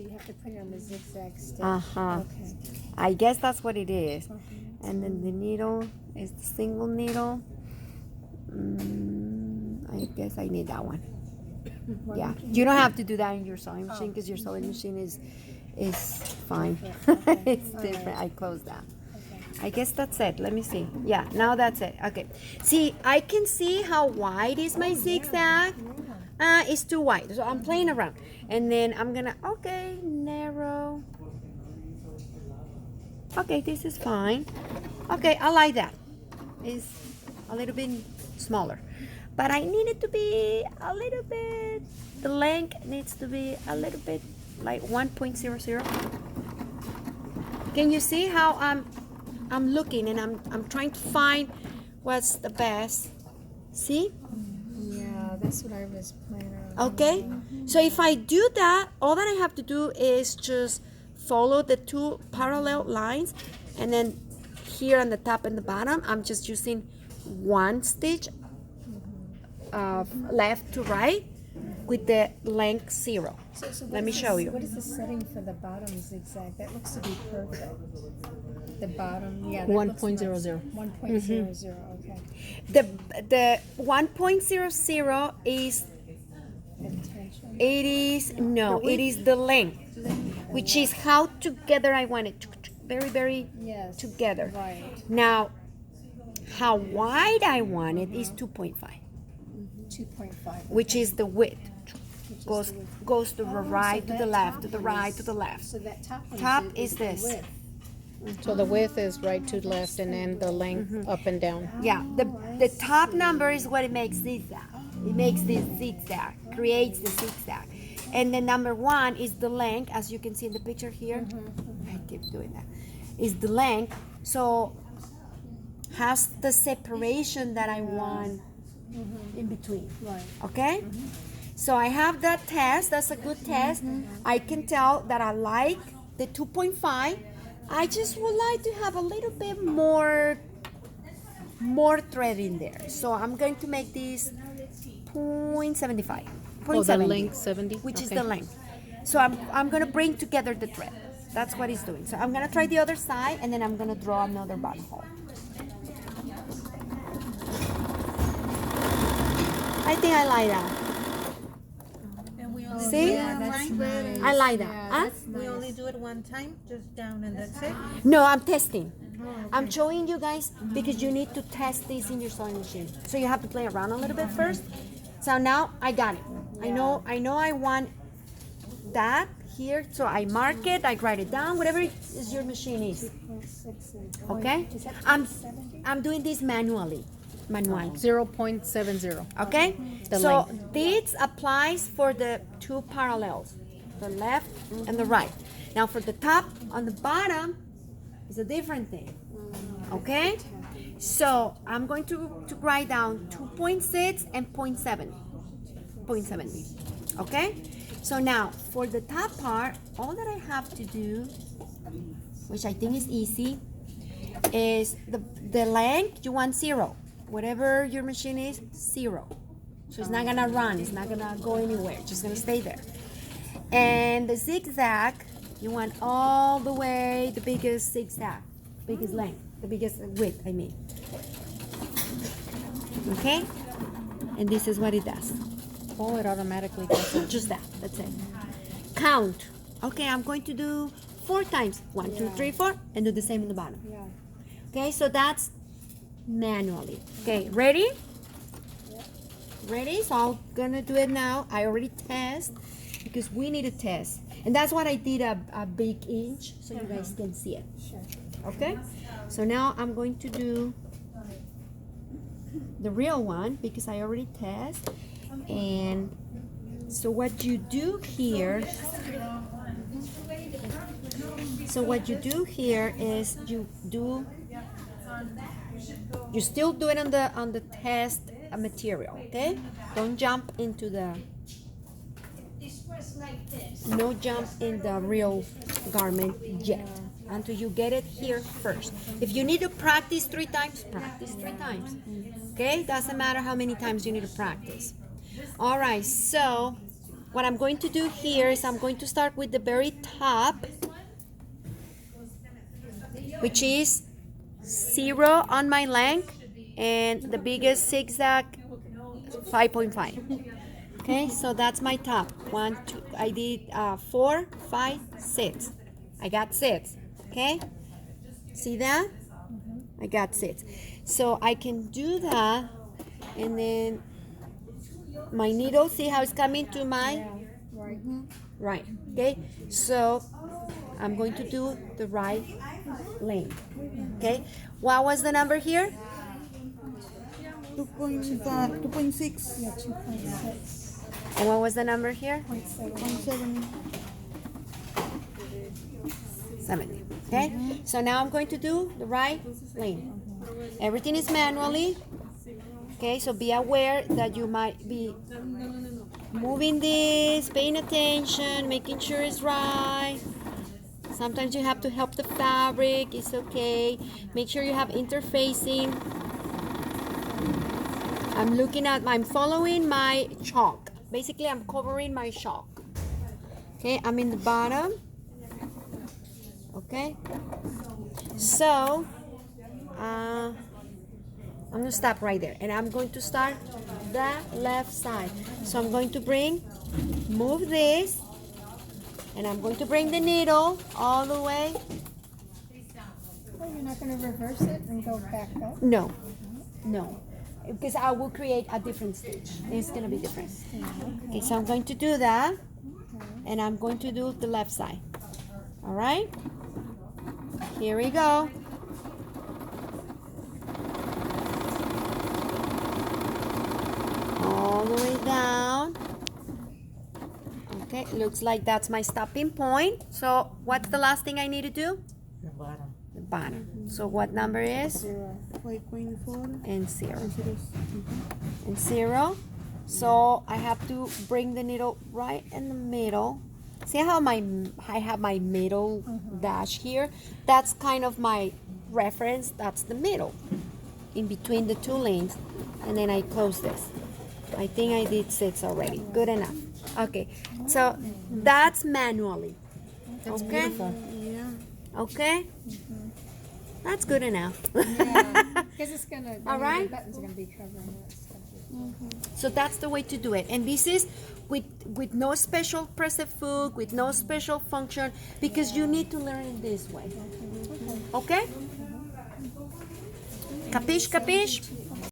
So you have to put it on the zigzag stitch. Okay. I guess that's what it is. And then the needle is the single needle. I guess I need that one. Yeah, you don't have to do that in your sewing machine because your sewing machine is fine. It's different. I closed that. I guess that's it. Let me see. Yeah, now that's it. Okay. See, I can see how wide is my zigzag. It's too wide, so I'm playing around. And then I'm gonna, okay, narrow. Okay, this is fine. Okay, I like that. It's a little bit smaller. But I need it to be a little bit, the length needs to be a little bit like 1.00. Can you see how I'm looking and I'm trying to find what's the best? See? Yeah, that's what I was planning on. Okay, so if I do that, all that I have to do is just follow the two parallel lines, and then here on the top and the bottom, I'm just using one stitch left to right with the length 0. So Let me show you. What is the setting for the bottom zigzag? That looks to be perfect. The bottom, yeah. 1.00. 1.00, okay. The 1.00 is Intention. it is the length, which is how together I want it very Yes. together. Right. Now, how wide I want it is 2.5, 2.5. which is the width. Which is the width. Goes to the right, to that the left, top to the one right, is- to the left. So that top one Top is is the this. width. So the width is right to left, and then the length up and down. Yeah, the top number is what it makes zigzag. It makes this zigzag, creates the zigzag. And the number 1 is the length, as you can see in the picture here. I keep doing that. Is the length. So has the separation that I want in between. Right. Okay? So I have that test. That's a good test. I can tell that I like the 2.5. I just would like to have a little bit more thread in there. So I'm going to make this 0.75. Oh, the 0.70, length 70? which is Okay. the length. So I'm going to bring together the thread. That's what it's doing. So I'm going to try the other side, and then I'm going to draw another buttonhole. I think I like that. And we only See? do it Yeah, one that's time? nice. I like that. Yeah, Huh? that's We nice. only do it one time, just down and that's it? No, I'm testing. Oh, okay. I'm showing you guys because you need to test this in your sewing machine. So you have to play around a little bit first. So now I got it. I know I want that here. So I mark it, I write it down, whatever is your machine is. 2.6. Okay? Is that I'm 270? I'm doing this manually. Manual. 0.70. Okay? The So length. this applies for the two parallels, the left and the right. Now for the top on the bottom is a different thing. Okay? So I'm going to write down 2.6 and 0.7. 0.70. Okay? So now for the top part, all that I have to do, which I think is easy, is the length you want 0. Whatever your machine is, 0. So it's not gonna run, it's not gonna go anywhere, it's just gonna stay there. And the zigzag, you want all the way the biggest zigzag, biggest length, the biggest width, I mean. Okay? And this is what it does. Oh, it automatically does it. Just that, that's it. Count. Okay, I'm going to do 4 times. 1, 2, 3, 4, and do the same in the bottom. Yeah. Okay, so that's manually. Okay, ready? Ready? So I'm gonna do it now. I already test because we need to test. And that's what I did a big inch so you guys can see it. Sure. Okay? So now I'm going to do the real one because I already test. And so what you do here is you still do it on the test material, okay? Don't jump into no jump in the real garment yet until you get it here first. If you need to practice 3 times, practice 3 times. Okay? Doesn't matter how many times you need to practice. All right, so what I'm going to do here is I'm going to start with the very top, which is 0 on my length, and the biggest zigzag 5.5. Okay, so that's my top. 1, 2, I did 4, 5, 6. I got 6. Okay, see that? I got 6. So I can do that, and then my needle, see how it's coming to my right. Okay, so I'm going to do the right lane. Okay, what was the number here? 2.6. Yeah, 2.6. And what was the number here? 0.7. 70. Okay, so now I'm going to do the right lane. Everything is manually. Okay, so be aware that you might be moving this, paying attention, making sure it's right. Sometimes you have to help the fabric, it's okay. Make sure you have interfacing. I'm following my chalk. Basically, I'm covering my chalk. Okay, I'm in the bottom. Okay, so I'm gonna stop right there, and I'm going to start the left side. So I'm going to move this, and I'm going to bring the needle all the way. Oh, you're not going to reverse it and go back up? No, because I will create a different stitch. It's gonna be different. Okay, so I'm going to do that, and I'm going to do the left side. All right, here we go. All the way down. Okay, looks like that's my stopping point. So what's the last thing I need to do? The bottom. The bottom. So what number is? 5.4. And 0. And 0. So I have to bring the needle right in the middle. See how I have my middle dash here? That's kind of my reference. That's the middle in between the two lanes. And then I close this. I think I did 6 already. Good enough. Okay, so that's manually. That's Okay. beautiful. Okay, that's good enough. Yeah, because it's going to, All right. the buttons are going to be covering that stuff. So that's the way to do it. And this is with no special pressed hook, with no special function, because you need to learn it this way. Okay? Capiche, capiche?